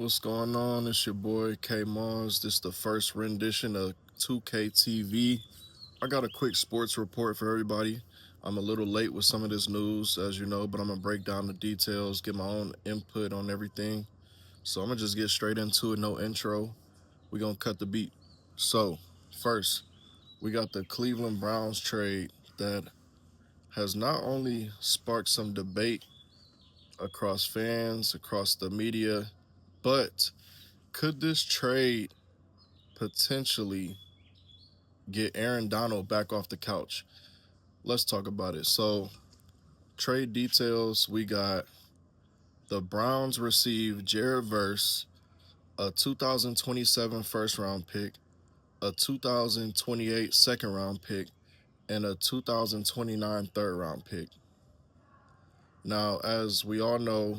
What's going on? It's your boy K Mons. This is the first rendition of 2K TV. I got a quick sports report for everybody. I'm a little late with some of this news, as you know, but I'm gonna break down the details, get my own input on everything. So I'm gonna just get straight into it, no intro. We're gonna cut the beat. So, first, we got the Cleveland Browns trade that has not only sparked some debate across fans, across the media, but could this trade potentially get Aaron Donald back off the couch? Let's talk about it. So, trade details, we got the Browns received Jared Verse, a 2027 first round pick, a 2028 second round pick, and a 2029 third round pick. Now, as we all know,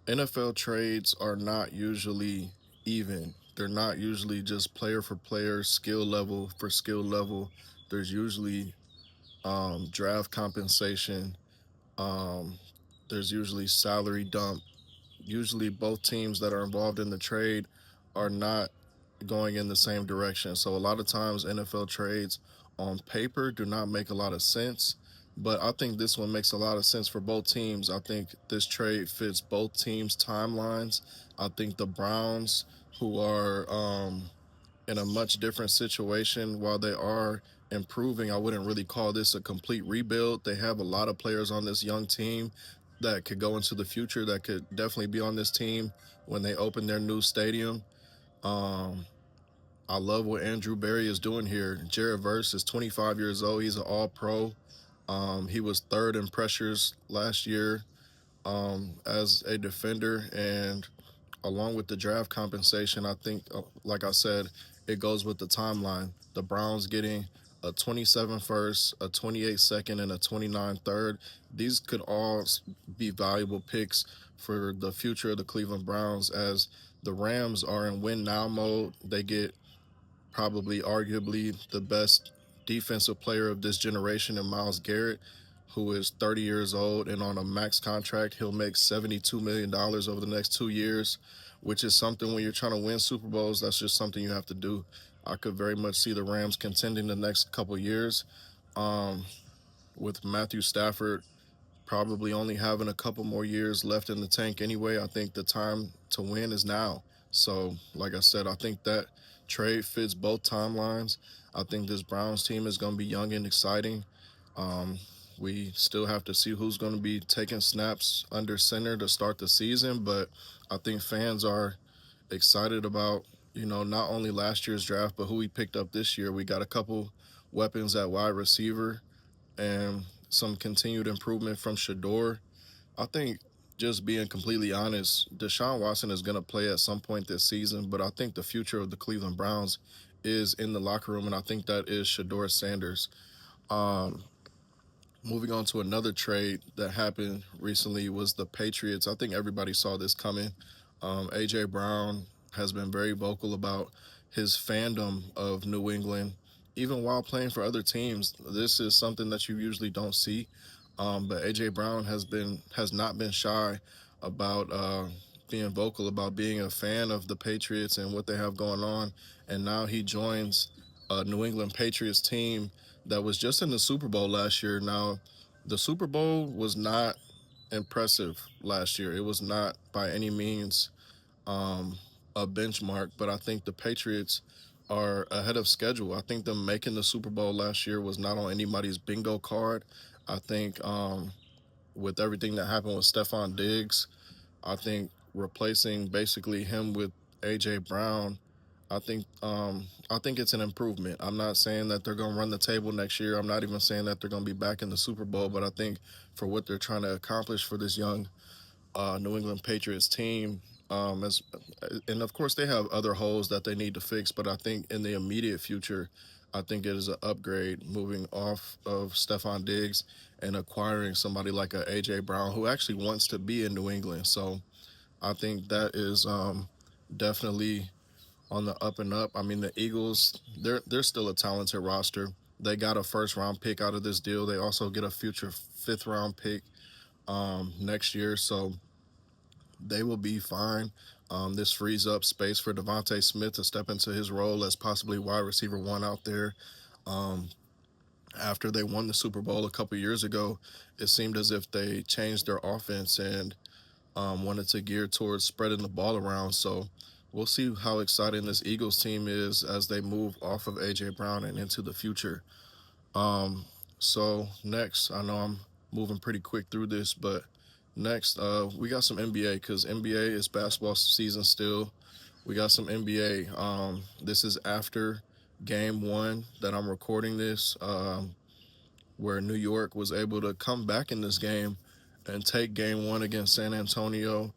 NFL trades are not usually even. They're not usually just player for player, skill level for skill level. There's usually draft compensation. Um, there's usually salary dump. Usually, both teams that are involved in the trade are not going in the same direction. So, a lot of times, NFL trades on paper do not make a lot of sense. But I think this one makes a lot of sense for both teams. I think this trade fits both teams' timelines. I think the Browns, who are in a much different situation. While they are improving, I wouldn't really call this a complete rebuild. They have a lot of players on this young team that could go into the future, that could definitely be on this team when they open their new stadium. Um, I love what Andrew Berry is doing here. Jared Verse is 25 years old. He's an all pro. He was third in pressures last year as a defender. And along with the draft compensation, I think, like I said, it goes with the timeline. The Browns getting a 27 first, a 28 second, and a 29 third. These could all be valuable picks for the future of the Cleveland Browns as the Rams are in win now mode. They get probably arguably the best defensive player of this generation in Myles Garrett, who is 30 years old and on a max contract. He'll make $72 million over the next 2 years, which is something when you're trying to win Super Bowls, that's just something you have to do. I could very much see the Rams contending the next couple years um, with Matthew Stafford probably only having a couple more years left in the tank anyway. I think the time to win is now. So, like I said, I think that trade fits both timelines. I think this Browns team is going to be young and exciting. Um, we still have to see who's going to be taking snaps under center to start the season, but I think fans are excited about, not only last year's draft, but who we picked up this year. We got a couple weapons at wide receiver and some continued improvement from Shador. I think, just being completely honest, Deshaun Watson is going to play at some point this season, but I think the future of the Cleveland Browns is in the locker room, and I think that is Shador Sanders. Um, Moving on to another trade that happened recently was the Patriots. I think everybody saw this coming. AJ Brown has been very vocal about his fandom of New England, even while playing for other teams. This is something that you usually don't see. But AJ Brown has not been shy about being vocal about being a fan of the Patriots and what they have going on. And now he joins a New England Patriots team that was just in the Super Bowl last year. Now, the Super Bowl was not impressive last year. It was not by any means um, a benchmark, but I think the Patriots are ahead of schedule. I think them making the Super Bowl last year was not on anybody's bingo card. I think with everything that happened with Stephon Diggs, I think replacing basically him with AJ Brown, I think it's an improvement. I'm not saying that they're gonna run the table next year. I'm not even saying that they're gonna be back in the Super Bowl, but I think for what they're trying to accomplish for this young New England Patriots team, as and of course they have other holes that they need to fix, but I think in the immediate future, I think it is an upgrade moving off of Stephon Diggs and acquiring somebody like a AJ Brown who actually wants to be in New England. So I think that is definitely on the up and up. I mean, the Eagles, they're still a talented roster. They got a first round pick out of this deal. They also get a future fifth round pick next year. So they will be fine. This frees up space for Devontae Smith to step into his role as possibly wide receiver one out there. Um, After they won the Super Bowl a couple years ago, it seemed as if they changed their offense and wanted to gear towards spreading the ball around. So we'll see how exciting this Eagles team is as they move off of AJ Brown and into the future. Um, so next, I know I'm moving pretty quick through this, but next, we got some NBA because NBA is basketball season still. We got some NBA. This is after game one that I'm recording this, where New York was able to come back in this game and take game one against San Antonio.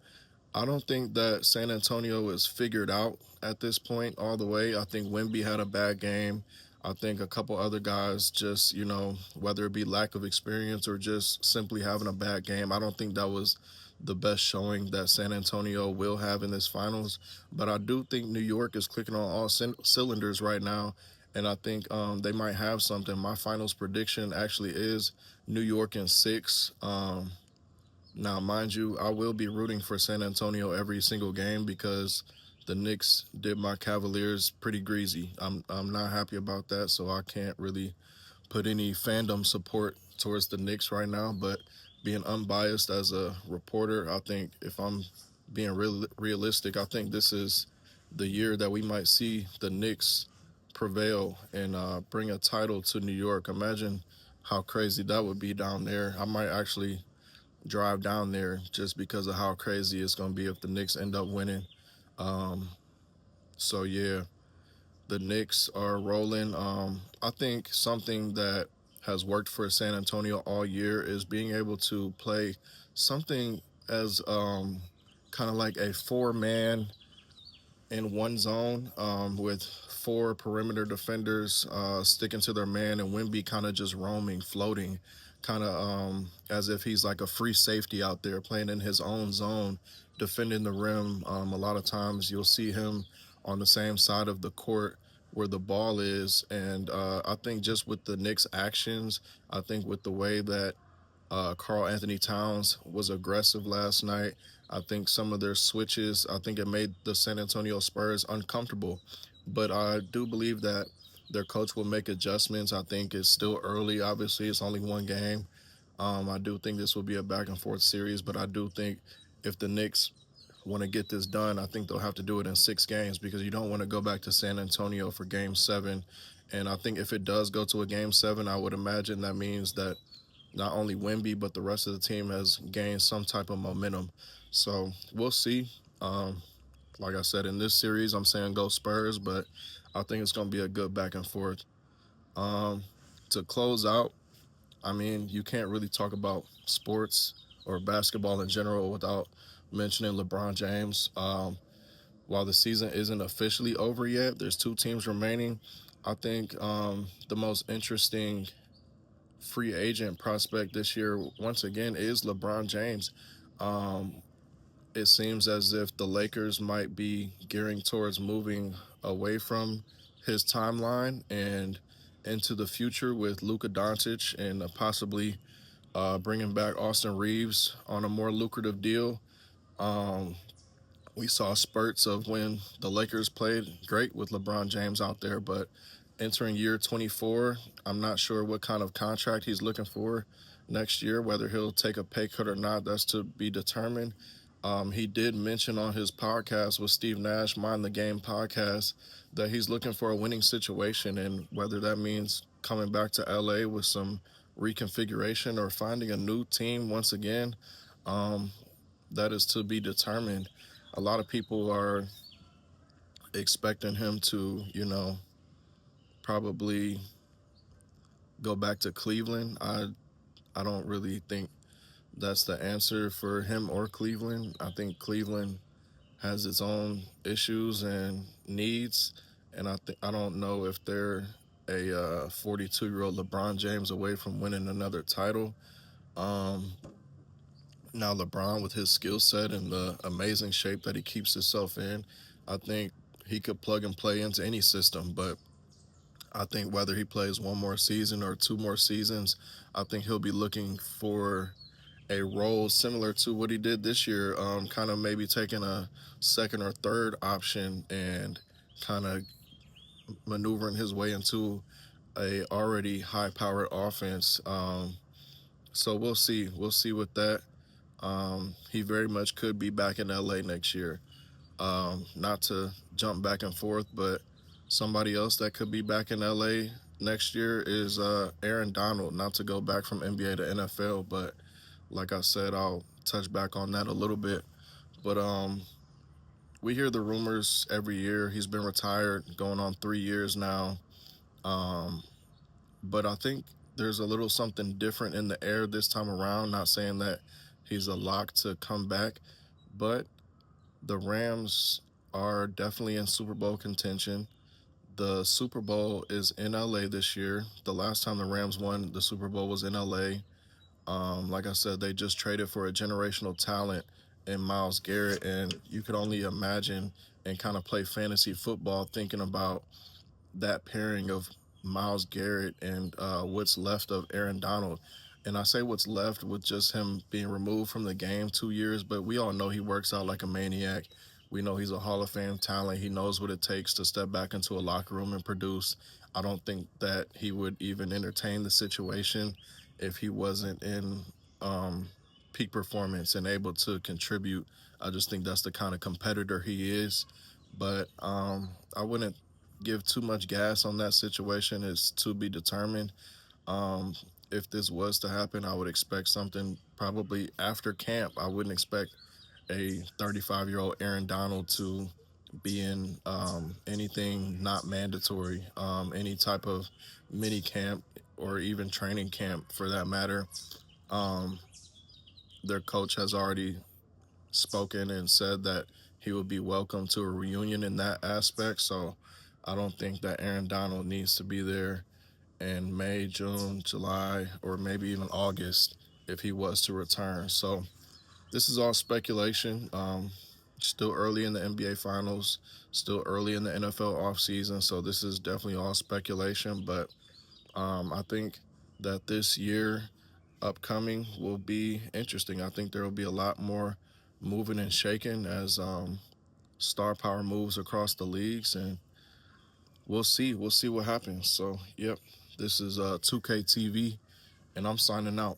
I don't think that San Antonio is figured out at this point all the way. I think Wemby had a bad game. I think a couple other guys just, whether it be lack of experience or just simply having a bad game, I don't think that was the best showing that San Antonio will have in this finals. But I do think New York is clicking on all cylinders right now. And I think they might have something. My finals prediction actually is New York in six. Now, mind you, I will be rooting for San Antonio every single game because the Knicks did my Cavaliers pretty greasy. I'm not happy about that, so I can't really put any fandom support towards the Knicks right now. But being unbiased as a reporter, I think if I'm being realistic, I think this is the year that we might see the Knicks prevail and bring a title to New York. Imagine how crazy that would be down there. I might actually drive down there just because of how crazy it's going to be if the Knicks end up winning. Um, so yeah, the Knicks are rolling. I think something that has worked for San Antonio all year is being able to play something as kind of like a four-man in one zone with four perimeter defenders sticking to their man and Wimby kind of just roaming, floating, kind of as if he's like a free safety out there playing in his own zone, defending the rim. A lot of times you'll see him on the same side of the court where the ball is. And I think just with the Knicks' actions, I think with the way that Carl Anthony Towns was aggressive last night. I think some of their switches, I think it made the San Antonio Spurs uncomfortable. But I do believe that their coach will make adjustments. I think it's still early. Obviously, it's only one game. I do think this will be a back and forth series, but I do think if the Knicks want to get this done, I think they'll have to do it in 6 games because you don't want to go back to San Antonio for game seven. And I think if it does go to a game seven, I would imagine that means that not only Wemby, but the rest of the team has gained some type of momentum. So we'll see. Like I said, in this series, I'm saying go Spurs, but I think it's going to be a good back and forth. Um, to close out, I mean, you can't really talk about sports or basketball in general without mentioning LeBron James. While the season isn't officially over yet, there's 2 teams remaining. I think the most interesting free agent prospect this year, once again, is LeBron James. Um, it seems as if the Lakers might be gearing towards moving away from his timeline and into the future with Luka Doncic and possibly bringing back Austin Reeves on a more lucrative deal. Um, we saw spurts of when the Lakers played great with LeBron James out there, but entering year 24, I'm not sure what kind of contract he's looking for next year, whether he'll take a pay cut or not. That's to be determined. He did mention on his podcast with Steve Nash, Mind the Game podcast, that he's looking for a winning situation, and whether that means coming back to LA with some reconfiguration or finding a new team once again. Um, that is to be determined. A lot of people are expecting him to, probably go back to Cleveland. I don't really think that's the answer for him or Cleveland. I think Cleveland has its own issues and needs, and I don't know if they're a 42-year-old LeBron James away from winning another title. Um, Now LeBron, with his skill set and the amazing shape that he keeps himself in, I think he could plug and play into any system. But I think whether he plays one more season or 2 more seasons, I think he'll be looking for a role similar to what he did this year, kind of maybe taking a second or third option and kind of maneuvering his way into a already high powered offense. So we'll see. We'll see with that. He very much could be back in LA next year. Not to jump back and forth, but somebody else that could be back in LA next year is Aaron Donald. Not to go back from NBA to NFL, but like I said, I'll touch back on that a little bit. But we hear the rumors every year. He's been retired going on 3 years now. Um, but I think there's a little something different in the air this time around. Not saying that he's a lock to come back, but the Rams are definitely in Super Bowl contention. The Super Bowl is in LA this year. The last time the Rams won the Super Bowl was in LA. Like I said, they just traded for a generational talent in Miles Garrett, and you could only imagine and kind of play fantasy football thinking about that pairing of Miles Garrett and what's left of Aaron Donald. And I say what's left with just him being removed from the game 2 years, but we all know he works out like a maniac. We know he's a Hall of Fame talent. He knows what it takes to step back into a locker room and produce. I don't think that he would even entertain the situation if he wasn't in um, peak performance and able to contribute. I just think that's the kind of competitor he is. But I wouldn't give too much gas on that situation. Is to be determined. Um, if this was to happen, I would expect something probably after camp. I wouldn't expect a 35-year-old Aaron Donald to be in anything not mandatory, any type of mini camp or even training camp for that matter. Um, their coach has already spoken and said that he would be welcome to a reunion in that aspect. So I don't think that Aaron Donald needs to be there in May, June, July, or maybe even August if he was to return. So this is all speculation. Still early in the NBA Finals, still early in the NFL offseason. So this is definitely all speculation. But I think that this year upcoming will be interesting. I think there will be a lot more moving and shaking as star power moves across the leagues, and we'll see. We'll see what happens. So, yep, this is 2K TV, and I'm signing out.